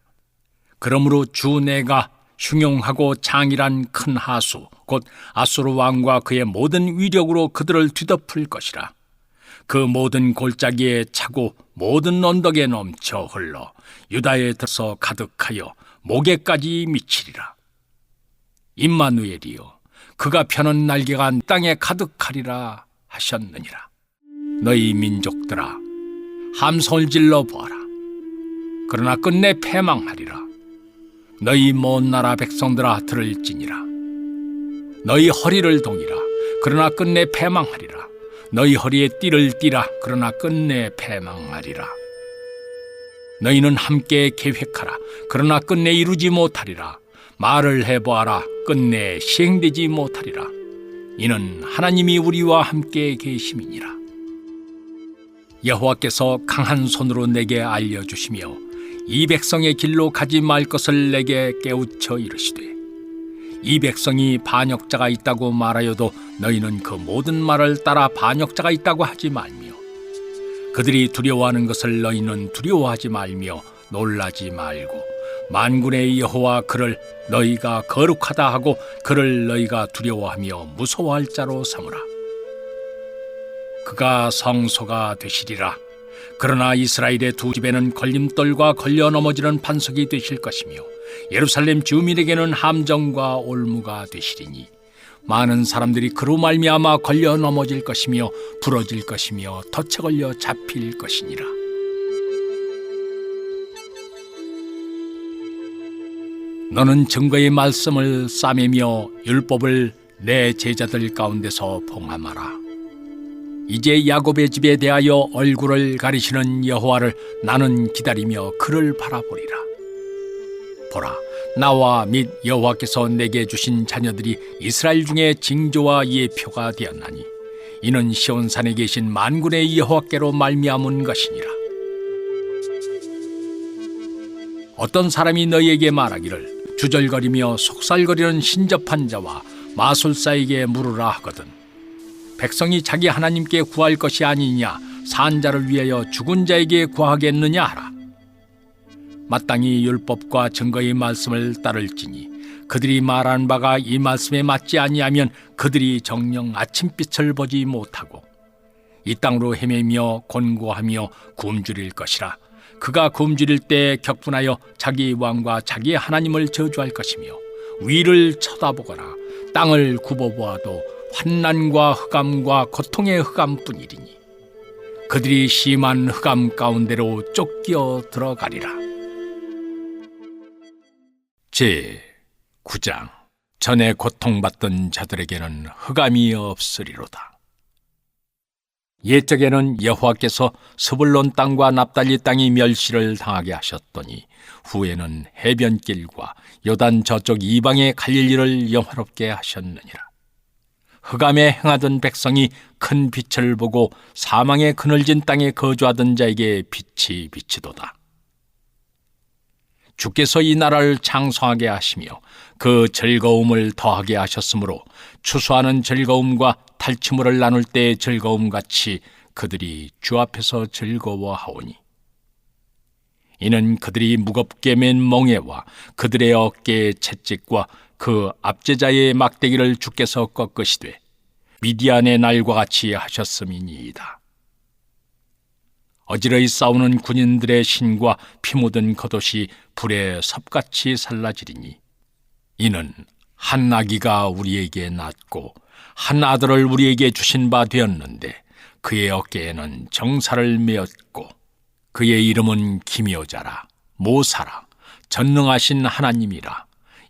A: 그러므로 주 내가 흉용하고 장일한 큰 하수 곧 아수르 왕과 그의 모든 위력으로 그들을 뒤덮을 것이라. 그 모든 골짜기에 차고 모든 언덕에 넘쳐 흘러 유다에 들어서 가득하여 목에까지 미치리라. 임마누엘이여 그가 펴는 날개가 땅에 가득하리라 하셨느니라. 너희 민족들아 함성을 질러 보아라. 그러나 끝내 패망하리라. 너희 먼 나라 백성들아 들을지니라. 너희 허리를 동이라. 그러나 끝내 패망하리라. 너희 허리에 띠를 띠라. 그러나 끝내 패망하리라. 너희는 함께 계획하라. 그러나 끝내 이루지 못하리라. 말을 해보아라. 끝내 시행되지 못하리라. 이는 하나님이 우리와 함께 계심이니라. 여호와께서 강한 손으로 내게 알려주시며 이 백성의 길로 가지 말 것을 내게 깨우쳐 이르시되 이 백성이 반역자가 있다고 말하여도 너희는 그 모든 말을 따라 반역자가 있다고 하지 말며 그들이 두려워하는 것을 너희는 두려워하지 말며 놀라지 말고 만군의 여호와 그를 너희가 거룩하다 하고 그를 너희가 두려워하며 무서워할 자로 삼으라. 그가 성소가 되시리라. 그러나 이스라엘의 두 집에는 걸림돌과 걸려 넘어지는 반석이 되실 것이며 예루살렘 주민에게는 함정과 올무가 되시리니 많은 사람들이 그로 말미암아 걸려 넘어질 것이며 부러질 것이며 덫에 걸려 잡힐 것이니라. 너는 증거의 말씀을 싸매며 율법을 내 제자들 가운데서 봉함하라. 이제 야곱의 집에 대하여 얼굴을 가리시는 여호와를 나는 기다리며 그를 바라보리라. 보라, 나와 및 여호와께서 내게 주신 자녀들이 이스라엘 중에 징조와 예표가 되었나니 이는 시온산에 계신 만군의 여호와께로 말미암은 것이니라. 어떤 사람이 너희에게 말하기를 주절거리며 속살거리는 신접한 자와 마술사에게 물으라 하거든 백성이 자기 하나님께 구할 것이 아니냐 산 자를 위하여 죽은 자에게 구하겠느냐 하라. 마땅히 율법과 증거의 말씀을 따를지니 그들이 말한 바가 이 말씀에 맞지 아니하면 그들이 정녕 아침빛을 보지 못하고 이 땅으로 헤매며 곤고하며 굶주릴 것이라. 그가 굶주릴 때 격분하여 자기 왕과 자기 하나님을 저주할 것이며 위를 쳐다보거나 땅을 굽어보아도 환난과 흑암과 고통의 흑암뿐이리니 그들이 심한 흑암 가운데로 쫓겨 들어가리라. 제 9장. 전에 고통받던 자들에게는 흑암이 없으리로다. 옛적에는 여호와께서 스불론 땅과 납달리 땅이 멸시를 당하게 하셨더니 후에는 해변길과 요단 저쪽 이방의 갈릴리를 영화롭게 하셨느니라. 흑암에 행하던 백성이 큰 빛을 보고 사망의 그늘진 땅에 거주하던 자에게 빛이 비치도다. 주께서 이 나라를 창성하게 하시며 그 즐거움을 더하게 하셨으므로 추수하는 즐거움과 탈취물을 나눌 때의 즐거움같이 그들이 주 앞에서 즐거워하오니, 이는 그들이 무겁게 맨 멍에와 그들의 어깨의 채찍과 그 압제자의 막대기를 주께서 꺾으시되 미디안의 날과 같이 하셨음이니이다. 어지러이 싸우는 군인들의 신과 피 묻은 겉옷이 불에 섭같이 살라지리니, 이는 한 아기가 우리에게 낳고 한 아들을 우리에게 주신 바 되었는데 그의 어깨에는 정사를 메었고 그의 이름은 기묘자라, 모사라, 전능하신 하나님이라,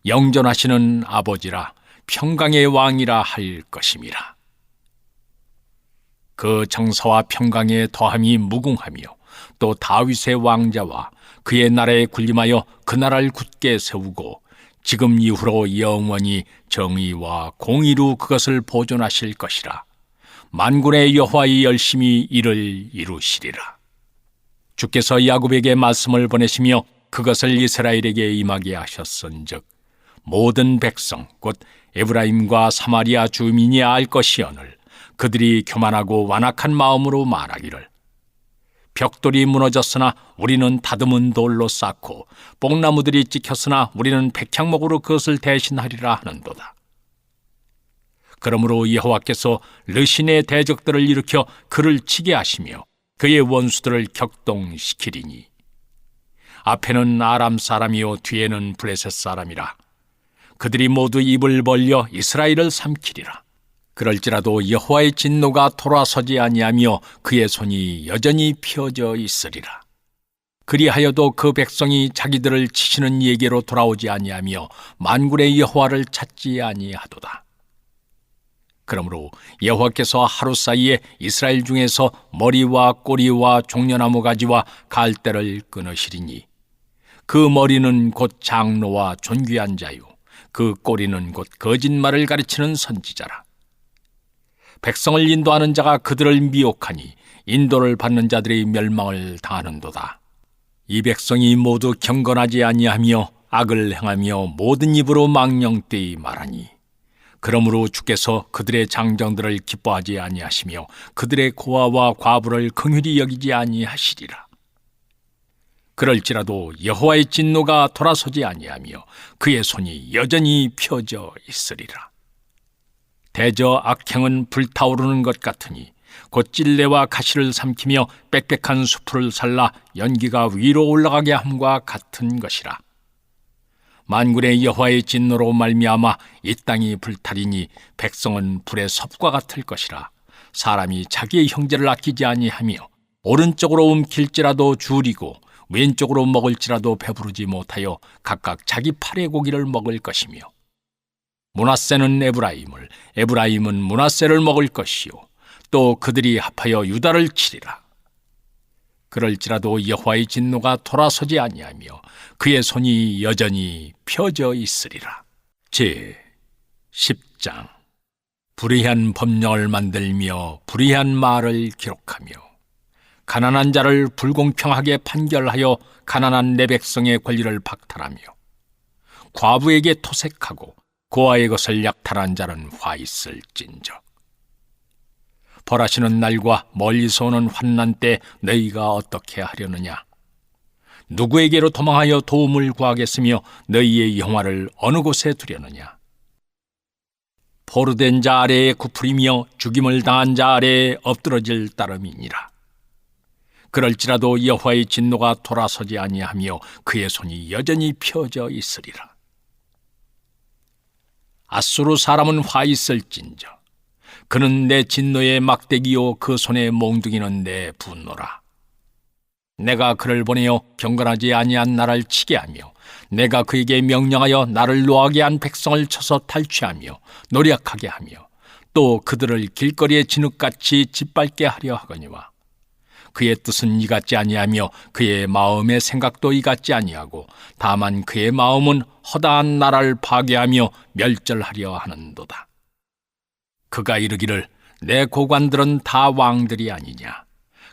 A: 영존하시는 아버지라, 평강의 왕이라 할 것임이라. 그 정사와 평강의 더함이 무궁하며 또 다윗의 왕자와 그의 나라에 군림하여 그 나라를 굳게 세우고 지금 이후로 영원히 정의와 공의로 그것을 보존하실 것이라. 만군의 여호와의 열심히 이를 이루시리라. 주께서 야곱에게 말씀을 보내시며 그것을 이스라엘에게 임하게 하셨은즉 모든 백성 곧 에브라임과 사마리아 주민이 알 것이오늘 그들이 교만하고 완악한 마음으로 말하기를, 벽돌이 무너졌으나 우리는 다듬은 돌로 쌓고 뽕나무들이 찍혔으나 우리는 백향목으로 그것을 대신하리라 하는도다. 그러므로 여호와께서 르신의 대적들을 일으켜 그를 치게 하시며 그의 원수들을 격동시키리니, 앞에는 아람 사람이요 뒤에는 블레셋 사람이라. 그들이 모두 입을 벌려 이스라엘을 삼키리라. 그럴지라도 여호와의 진노가 돌아서지 아니하며 그의 손이 여전히 펴져 있으리라. 그리하여도 그 백성이 자기들을 치시는 이에게로 돌아오지 아니하며 만군의 여호와를 찾지 아니하도다. 그러므로 여호와께서 하루 사이에 이스라엘 중에서 머리와 꼬리와 종려나무 가지와 갈대를 끊으시리니, 그 머리는 곧 장로와 존귀한 자요 그 꼬리는 곧 거짓말을 가르치는 선지자라. 백성을 인도하는 자가 그들을 미혹하니 인도를 받는 자들이 멸망을 당하는도다. 이 백성이 모두 경건하지 아니하며 악을 행하며 모든 입으로 망령되이 말하니, 그러므로 주께서 그들의 장정들을 기뻐하지 아니하시며 그들의 고아와 과부를 긍휼히 여기지 아니하시리라. 그럴지라도 여호와의 진노가 돌아서지 아니하며 그의 손이 여전히 펴져 있으리라. 대저 악행은 불타오르는 것 같으니 곧 찔레와 가시를 삼키며 빽빽한 수풀을 살라 연기가 위로 올라가게 함과 같은 것이라. 만군의 여호와의 진노로 말미암아 이 땅이 불타리니 백성은 불의 섭과 같을 것이라. 사람이 자기의 형제를 아끼지 아니하며 오른쪽으로 움킬지라도 줄이고 왼쪽으로 먹을지라도 배부르지 못하여 각각 자기 팔의 고기를 먹을 것이며, 므낫세는 에브라임을, 에브라임은 므낫세를 먹을 것이요 또 그들이 합하여 유다를 치리라. 그럴지라도 여호와의 진노가 돌아서지 아니하며 그의 손이 여전히 펴져 있으리라. 제 10장. 불의한 법령을 만들며 불의한 말을 기록하며 가난한 자를 불공평하게 판결하여 가난한 내 백성의 권리를 박탈하며 과부에게 토색하고 고아의 것을 약탈한 자는 화 있을진저. 벌하시는 날과 멀리서 오는 환난 때 너희가 어떻게 하려느냐? 누구에게로 도망하여 도움을 구하겠으며 너희의 영화를 어느 곳에 두려느냐? 포로된 자 아래에 굽으리며 죽임을 당한 자 아래에 엎드러질 따름이니라. 그럴지라도 여호와의 진노가 돌아서지 아니하며 그의 손이 여전히 펴져 있으리라. 아수르 사람은 화 있을진저. 그는 내 진노의 막대기요 그 손의 몽둥이는 내 분노라. 내가 그를 보내어 경건하지 아니한 나를 치게 하며 내가 그에게 명령하여 나를 노하게 한 백성을 쳐서 탈취하며 노력하게 하며 또 그들을 길거리의 진흙같이 짓밟게 하려 하거니와 그의 뜻은 이같지 아니하며 그의 마음의 생각도 이같지 아니하고 다만 그의 마음은 허다한 나라를 파괴하며 멸절하려 하는도다. 그가 이르기를 내 고관들은 다 왕들이 아니냐.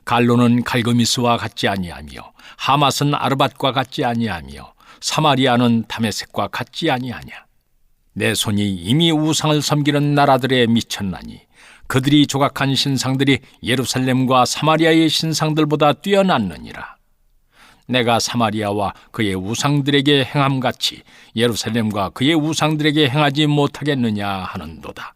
A: 갈로는 갈그미스와 같지 아니하며 하맛은 아르밧과 같지 아니하며 사마리아는 다메섹과 같지 아니하냐. 내 손이 이미 우상을 섬기는 나라들에 미쳤나니 그들이 조각한 신상들이 예루살렘과 사마리아의 신상들보다 뛰어났느니라. 내가 사마리아와 그의 우상들에게 행함같이 예루살렘과 그의 우상들에게 행하지 못하겠느냐 하는도다.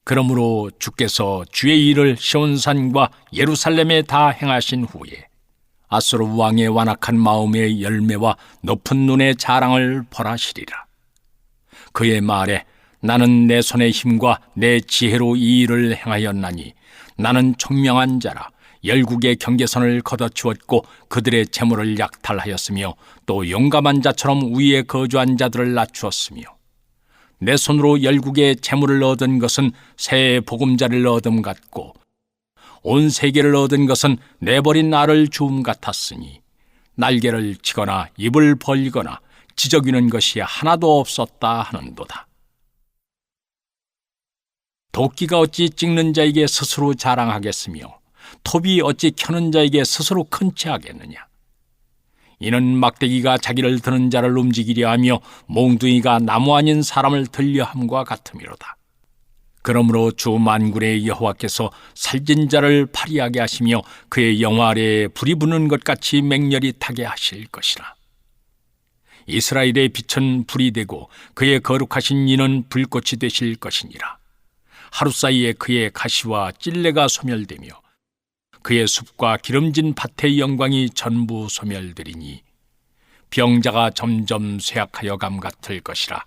A: 그러므로 주께서 주의 일을 시온산과 예루살렘에 다 행하신 후에 아수르 왕의 완악한 마음의 열매와 높은 눈의 자랑을 벌하시리라. 그의 말에 나는 내 손의 힘과 내 지혜로 이 일을 행하였나니 나는 총명한 자라. 열국의 경계선을 걷어치웠고 그들의 재물을 약탈하였으며 또 용감한 자처럼 위에 거주한 자들을 낮추었으며 내 손으로 열국의 재물을 얻은 것은 새의 보금자리를 얻음 같고 온 세계를 얻은 것은 내버린 알을 주움 같았으니 날개를 치거나 입을 벌리거나 지저귀는 것이 하나도 없었다 하는도다. 도끼가 어찌 찍는 자에게 스스로 자랑하겠으며 톱이 어찌 켜는 자에게 스스로 큰 채 하겠느냐. 이는 막대기가 자기를 드는 자를 움직이려 하며 몽둥이가 나무 아닌 사람을 들려 함과 같음이로다. 그러므로 주 만군의 여호와께서 살진 자를 파리하게 하시며 그의 영화 아래에 불이 붙는 것 같이 맹렬히 타게 하실 것이라. 이스라엘의 빛은 불이 되고 그의 거룩하신 이는 불꽃이 되실 것이니라. 하루 사이에 그의 가시와 찔레가 소멸되며 그의 숲과 기름진 밭의 영광이 전부 소멸되리니 병자가 점점 쇠약하여 감 같을 것이라.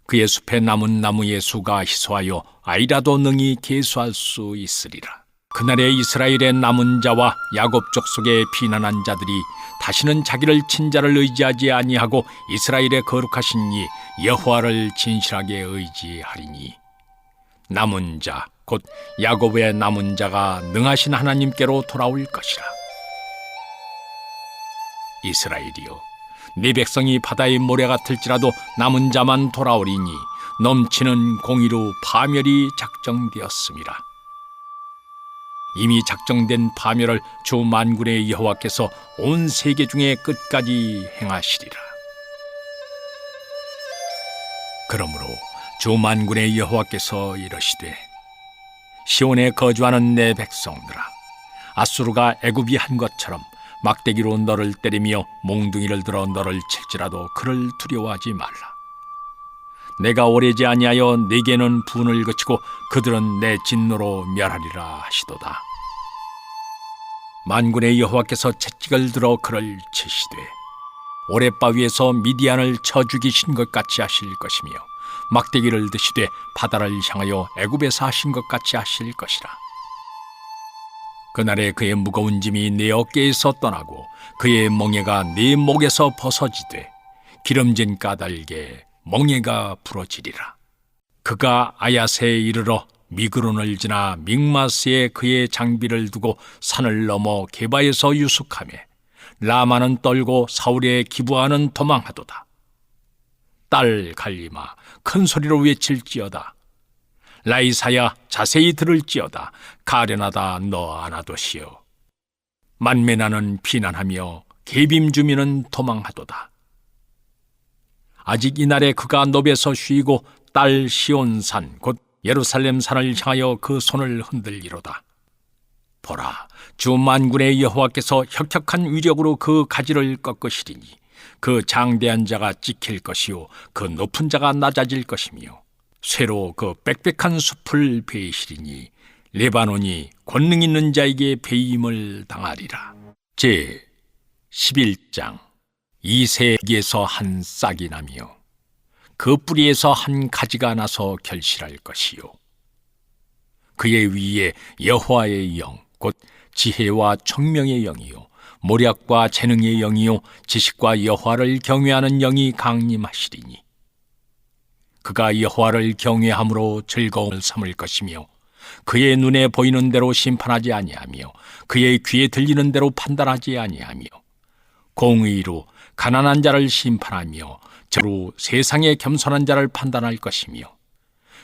A: 그의 숲에 남은 나무의 수가 희소하여 아이라도 능히 계수할 수 있으리라. 그날에 이스라엘의 남은 자와 야곱 족속의 피난한 자들이 다시는 자기를 친자를 의지하지 아니하고 이스라엘의 거룩하신 이 여호와를 진실하게 의지하리니 남은 자 곧 야곱의 남은 자가 능하신 하나님께로 돌아올 것이라. 이스라엘이여, 네 백성이 바다의 모래 같을지라도 남은 자만 돌아오리니 넘치는 공의로 파멸이 작정되었음이라. 이미 작정된 파멸을 주 만군의 여호와께서 온 세계 중에 끝까지 행하시리라. 그러므로 주 만군의 여호와께서 이러시되 시온에 거주하는 내 백성들아, 아수르가 애굽이 한 것처럼 막대기로 너를 때리며 몽둥이를 들어 너를 칠지라도 그를 두려워하지 말라. 내가 오래지 아니하여 네게는 분을 그치고 그들은 내 진노로 멸하리라 하시도다. 만군의 여호와께서 채찍을 들어 그를 치시되 오랫바위에서 미디안을 쳐 죽이신 것 같이 하실 것이며 막대기를 드시되 바다를 향하여 애굽에서 하신 것 같이 하실 것이라. 그날에 그의 무거운 짐이 네 어깨에서 떠나고 그의 멍에가 네 목에서 벗어지되 기름진 까닭에 멍에가 부러지리라. 그가 아야세에 이르러 미그론을 지나 믹마스에 그의 장비를 두고 산을 넘어 게바에서 유숙하며 라마는 떨고 사울의 기브아는 도망하도다. 딸 갈리마 큰 소리로 외칠지어다. 라이사야 자세히 들을지어다. 가련하다 너 아나도시여. 만메나는 피난하며 게빔 주민은 도망하도다. 아직 이날에 그가 노베서 쉬고 딸 시온산 곧 예루살렘 산을 향하여 그 손을 흔들리로다. 보라, 주 만군의 여호와께서 혁혁한 위력으로 그 가지를 꺾으시리니 그 장대한 자가 찍힐 것이요 그 높은 자가 낮아질 것이며 쇠로 그 빽빽한 숲을 베이시리니 레바논이 권능 있는 자에게 베임을 당하리라. 제 11장. 이새에게서 한 싹이 나며 그 뿌리에서 한 가지가 나서 결실할 것이요 그의 위에 여호와의 영, 곧 지혜와 청명의 영이요 모략과 재능의 영이요 지식과 여호와를 경외하는 영이 강림하시리니 그가 여호와를 경외함으로 즐거움을 삼을 것이며 그의 눈에 보이는 대로 심판하지 아니하며 그의 귀에 들리는 대로 판단하지 아니하며 공의로 가난한 자를 심판하며 저로 세상에 겸손한 자를 판단할 것이며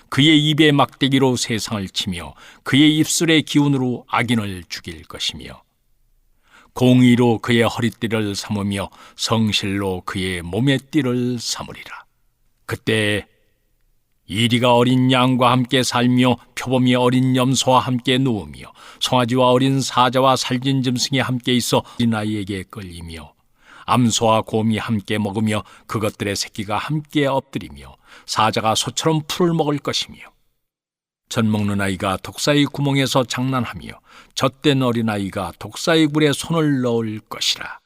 A: 그의 입에 막대기로 세상을 치며 그의 입술의 기운으로 악인을 죽일 것이며 공의로 그의 허리띠를 삼으며 성실로 그의 몸의 띠를 삼으리라. 그때 이리가 어린 양과 함께 살며 표범이 어린 염소와 함께 누우며 송아지와 어린 사자와 살진 짐승이 함께 있어 어린아이에게 끌리며 암소와 곰이 함께 먹으며 그것들의 새끼가 함께 엎드리며 사자가 소처럼 풀을 먹을 것이며 젖 먹는 아이가 독사의 구멍에서 장난하며 젖된 어린아이가 독사의 굴에 손을 넣을 것이라.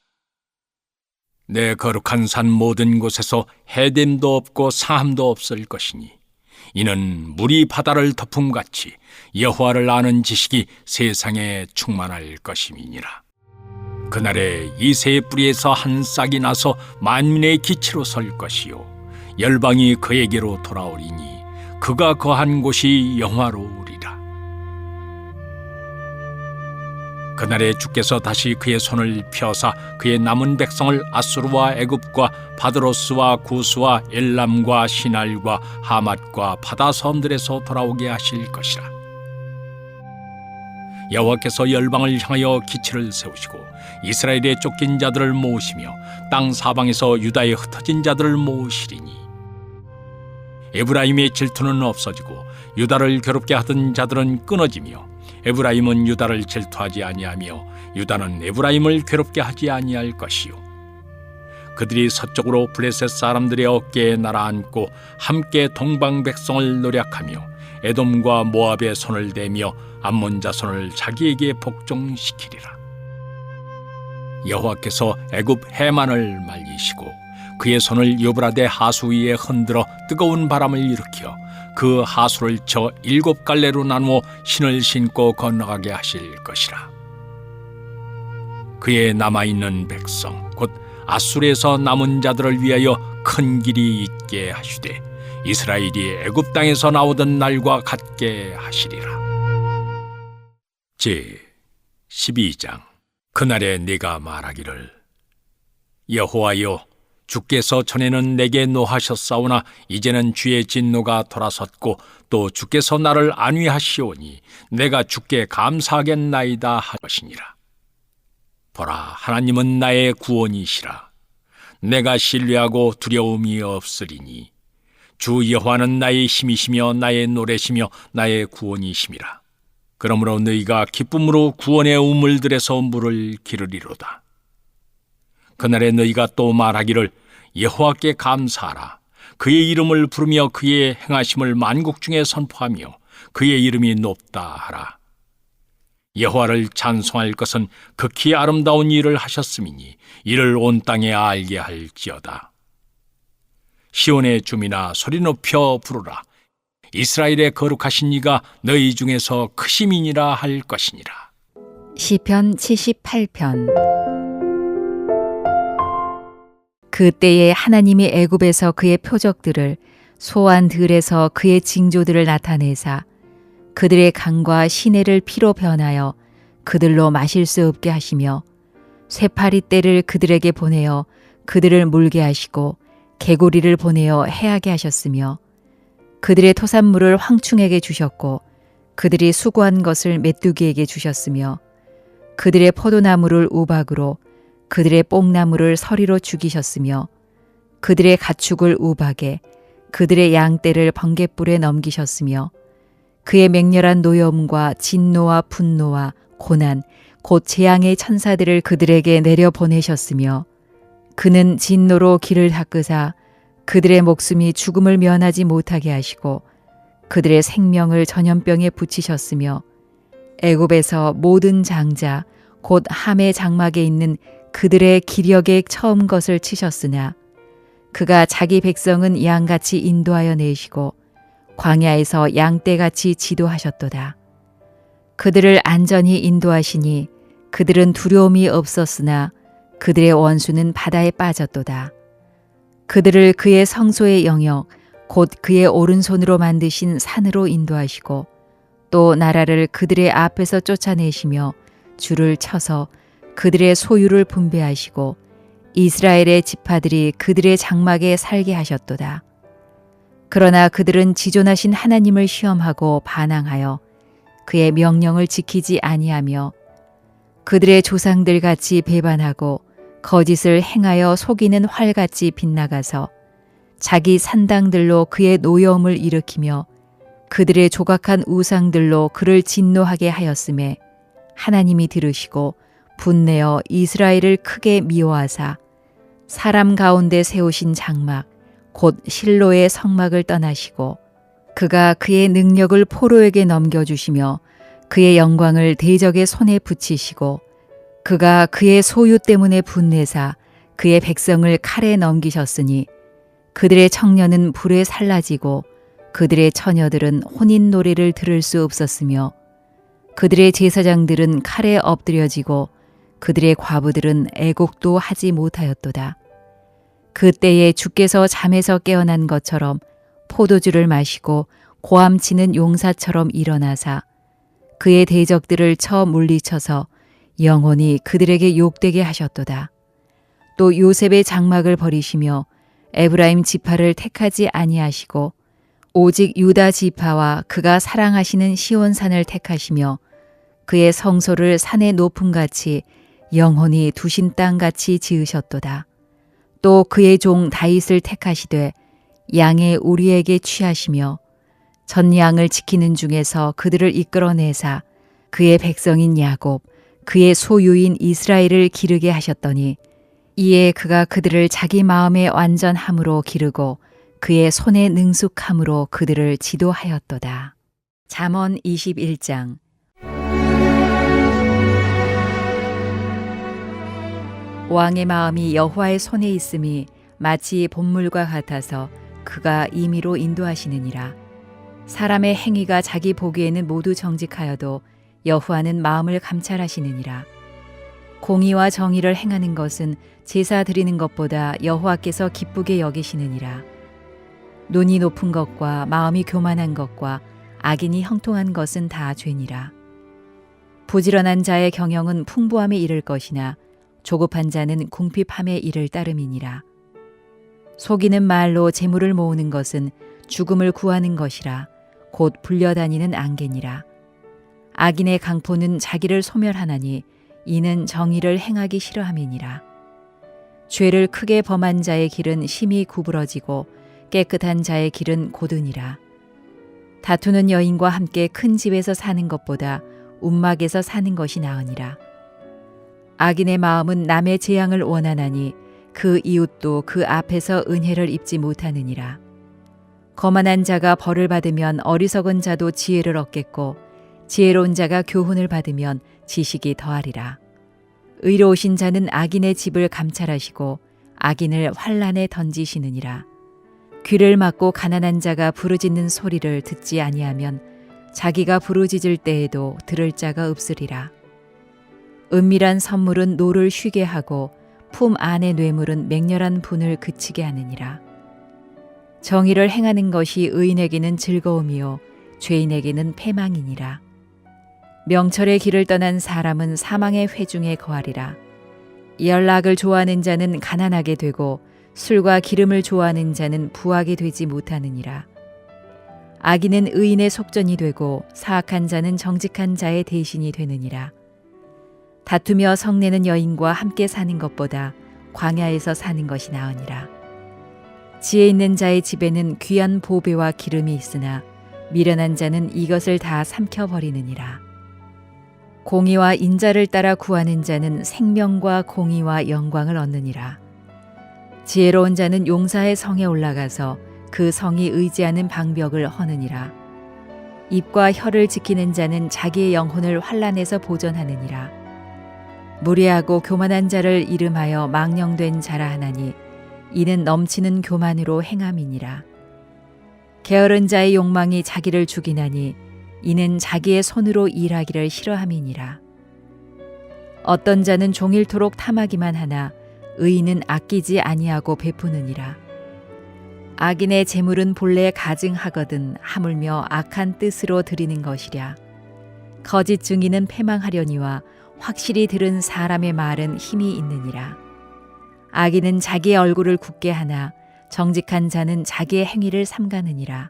A: 내 거룩한 산 모든 곳에서 해됨도 없고 상함도 없을 것이니 이는 물이 바다를 덮음같이 여호와를 아는 지식이 세상에 충만할 것임이니라. 그날에 이 새 뿌리에서 한 싹이 나서 만민의 기치로 설 것이요 열방이 그에게로 돌아오리니 그가 거한 곳이 영화로우리라. 그날에 주께서 다시 그의 손을 펴사 그의 남은 백성을 아수르와 애굽과 바드로스와 구스와 엘람과 시날과 하맛과 바다 섬들에서 돌아오게 하실 것이라. 여호와께서 열방을 향하여 기치를 세우시고 이스라엘의 쫓긴 자들을 모으시며 땅 사방에서 유다에 흩어진 자들을 모으시리니 에브라임의 질투는 없어지고 유다를 괴롭게 하던 자들은 끊어지며 에브라임은 유다를 질투하지 아니하며 유다는 에브라임을 괴롭게 하지 아니할 것이요 그들이 서쪽으로 블레셋 사람들의 어깨에 날아앉고 함께 동방 백성을 노략하며 에돔과 모압의 손을 대며 암몬 자손을 자기에게 복종시키리라. 여호와께서 애굽 해만을 말리시고 그의 손을 유브라데 하수 위에 흔들어 뜨거운 바람을 일으켜 그 하수를 쳐 7갈래로 나누어 신을 신고 건너가게 하실 것이라. 그의 남아있는 백성 곧 아수르에서 남은 자들을 위하여 큰 길이 있게 하시되 이스라엘이 애굽 땅에서 나오던 날과 같게 하시리라. 제 12장. 그날에 네가 말하기를 여호와여 주께서 전에는 내게 노하셨사오나 이제는 주의 진노가 돌아섰고 또 주께서 나를 안위하시오니 내가 주께 감사하겠나이다 할 것이니라. 보라, 하나님은 나의 구원이시라. 내가 신뢰하고 두려움이 없으리니 주 여호와는 나의 힘이시며 나의 노래시며 나의 구원이심이라. 그러므로 너희가 기쁨으로 구원의 우물들에서 물을 기르리로다. 그날에 너희가 또 말하기를 여호와께 감사하라. 그의 이름을 부르며 그의 행하심을 만국 중에 선포하며 그의 이름이 높다 하라. 여호와를 찬송할 것은 극히 아름다운 일을 하셨음이니 이를 온 땅에 알게 할지어다. 시온의 주민아 소리 높여 부르라. 이스라엘의 거룩하신 이가 너희 중에서 크심이니라 할 것이니라.
B: 시편 78편. 그때에 하나님이 애굽에서 그의 표적들을 소환 들에서 그의 징조들을 나타내사 그들의 강과 시내를 피로 변하여 그들로 마실 수 없게 하시며 쇠파리 떼를 그들에게 보내어 그들을 물게 하시고 개구리를 보내어 해하게 하셨으며 그들의 토산물을 황충에게 주셨고 그들이 수고한 것을 메뚜기에게 주셨으며 그들의 포도나무를 우박으로 그들의 뽕나무를 서리로 죽이셨으며 그들의 가축을 우박에 그들의 양떼를 번갯불에 넘기셨으며 그의 맹렬한 노여움과 진노와 분노와 고난 곧 재앙의 천사들을 그들에게 내려보내셨으며 그는 진노로 길을 닦으사 그들의 목숨이 죽음을 면하지 못하게 하시고 그들의 생명을 전염병에 붙이셨으며 애굽에서 모든 장자 곧 함의 장막에 있는 그들의 기력에 처음 것을 치셨으나 그가 자기 백성은 양같이 인도하여 내시고 광야에서 양떼같이 지도하셨도다. 그들을 안전히 인도하시니 그들은 두려움이 없었으나 그들의 원수는 바다에 빠졌도다. 그들을 그의 성소의 영역 곧 그의 오른손으로 만드신 산으로 인도하시고 또 나라를 그들의 앞에서 쫓아내시며 줄을 쳐서 그들의 소유를 분배하시고 이스라엘의 지파들이 그들의 장막에 살게 하셨도다. 그러나 그들은 지존하신 하나님을 시험하고 반항하여 그의 명령을 지키지 아니하며 그들의 조상들 같이 배반하고 거짓을 행하여 속이는 활같이 빗나가서 자기 산당들로 그의 노여움을 일으키며 그들의 조각한 우상들로 그를 진노하게 하였음에 하나님이 들으시고 분내어 이스라엘을 크게 미워하사 사람 가운데 세우신 장막 곧 실로의 성막을 떠나시고 그가 그의 능력을 포로에게 넘겨주시며 그의 영광을 대적의 손에 붙이시고 그가 그의 소유 때문에 분내사 그의 백성을 칼에 넘기셨으니 그들의 청년은 불에 살라지고 그들의 처녀들은 혼인 노래를 들을 수 없었으며 그들의 제사장들은 칼에 엎드려지고 그들의 과부들은 애곡도 하지 못하였도다. 그때에 주께서 잠에서 깨어난 것처럼 포도주를 마시고 고함치는 용사처럼 일어나사 그의 대적들을 쳐 물리쳐서 영원히 그들에게 욕되게 하셨도다. 또 요셉의 장막을 버리시며 에브라임 지파를 택하지 아니하시고 오직 유다 지파와 그가 사랑하시는 시온산을 택하시며 그의 성소를 산의 높음같이 영원히 두신 땅같이 지으셨도다. 또 그의 종 다윗을 택하시되 양의 우리에게 취하시며 전 양을 지키는 중에서 그들을 이끌어내사 그의 백성인 야곱 그의 소유인 이스라엘을 기르게 하셨더니 이에 그가 그들을 자기 마음의 완전함으로 기르고 그의 손의 능숙함으로 그들을 지도하였도다. 잠언 21장. 왕의 마음이 여호와의 손에 있음이 마치 본물과 같아서 그가 임의로 인도하시느니라. 사람의 행위가 자기 보기에는 모두 정직하여도 여호와는 마음을 감찰하시느니라. 공의와 정의를 행하는 것은 제사 드리는 것보다 여호와께서 기쁘게 여기시느니라. 눈이 높은 것과 마음이 교만한 것과 악인이 형통한 것은 다 죄니라. 부지런한 자의 경영은 풍부함에 이를 것이나 조급한 자는 궁핍함에 이를 따름이니라. 속이는 말로 재물을 모으는 것은 죽음을 구하는 것이라 곧 불려다니는 안개니라. 악인의 강포는 자기를 소멸하나니 이는 정의를 행하기 싫어함이니라. 죄를 크게 범한 자의 길은 심히 구부러지고 깨끗한 자의 길은 고드니라. 다투는 여인과 함께 큰 집에서 사는 것보다 움막에서 사는 것이 나으니라. 악인의 마음은 남의 재앙을 원하나니 그 이웃도 그 앞에서 은혜를 입지 못하느니라. 거만한 자가 벌을 받으면 어리석은 자도 지혜를 얻겠고 지혜로운 자가 교훈을 받으면 지식이 더하리라. 의로우신 자는 악인의 집을 감찰하시고 악인을 환란에 던지시느니라. 귀를 막고 가난한 자가 부르짖는 소리를 듣지 아니하면 자기가 부르짖을 때에도 들을 자가 없으리라. 은밀한 선물은 노를 쉬게 하고 품 안의 뇌물은 맹렬한 분을 그치게 하느니라. 정의를 행하는 것이 의인에게는 즐거움이요 죄인에게는 패망이니라. 명철의 길을 떠난 사람은 사망의 회중에 거하리라. 연락을 좋아하는 자는 가난하게 되고 술과 기름을 좋아하는 자는 부하게 되지 못하느니라. 악인은 의인의 속전이 되고 사악한 자는 정직한 자의 대신이 되느니라. 다투며 성내는 여인과 함께 사는 것보다 광야에서 사는 것이 나으니라. 지혜 있는 자의 집에는 귀한 보배와 기름이 있으나 미련한 자는 이것을 다 삼켜버리느니라. 공의와 인자를 따라 구하는 자는 생명과 공의와 영광을 얻느니라. 지혜로운 자는 용사의 성에 올라가서 그 성이 의지하는 방벽을 허느니라. 입과 혀를 지키는 자는 자기의 영혼을 환난에서 보존하느니라. 무례하고 교만한 자를 이름하여 망령된 자라 하나니 이는 넘치는 교만으로 행함이니라. 게으른 자의 욕망이 자기를 죽이나니 이는 자기의 손으로 일하기를 싫어함이니라. 어떤 자는 종일토록 탐하기만 하나 의인은 아끼지 아니하고 베푸느니라. 악인의 재물은 본래 가증하거든 하물며 악한 뜻으로 드리는 것이랴. 거짓 증인은 패망하려니와 확실히 들은 사람의 말은 힘이 있느니라. 악인은 자기의 얼굴을 굳게 하나 정직한 자는 자기의 행위를 삼가느니라.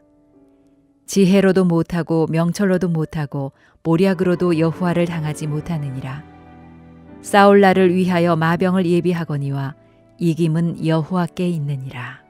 B: 지혜로도 못하고 명철로도 못하고 모략으로도 여호와를 당하지 못하느니라. 싸울 날을 위하여 마병을 예비하거니와 이김은 여호와께 있느니라.